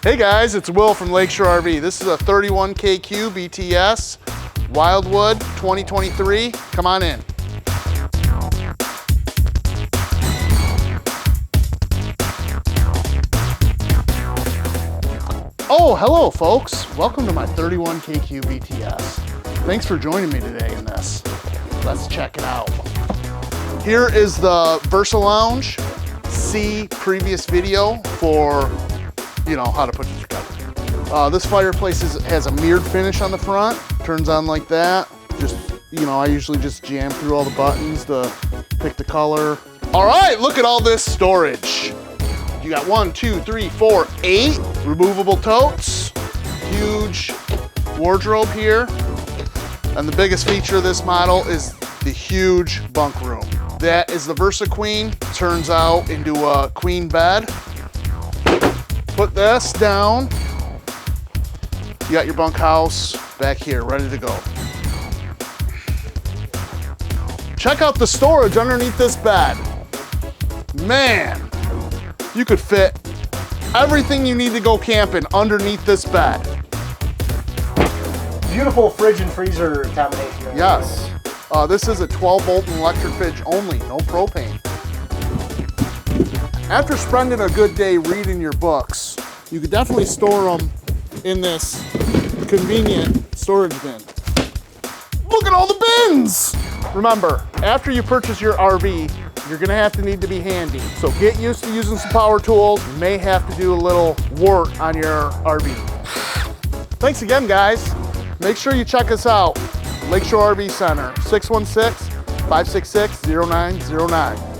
Hey guys, it's Will from Lakeshore RV. This is a 31KQBTS Wildwood 2023. Come on in. Oh, hello folks. Welcome to my 31KQBTS. Thanks for joining me today in this. Let's check it out. Here is the Versa Lounge. See previous video for how to put it together. This fireplace has a mirrored finish on the front. Turns on like that. I usually just jam through all the buttons to pick the color. All right, look at all this storage. You got 1, 2, 3, 4, 8 removable totes. Huge wardrobe here. And the biggest feature of this model is the huge bunk room. That is the Versa Queen. Turns out into a queen bed. Put this down. You got your bunkhouse back here, ready to go. Check out the storage underneath this bed. Man, you could fit everything you need to go camping underneath this bed. Beautiful fridge and freezer combination. Yes. This is a 12-volt electric fridge only, no propane. After spending a good day reading your books, you could definitely store them in this convenient storage bin. Look at all the bins! Remember, after you purchase your RV, you're gonna need to be handy. So get used to using some power tools. You may have to do a little work on your RV. Thanks again, guys. Make sure you check us out. Lakeshore RV Center, 616-566-0909.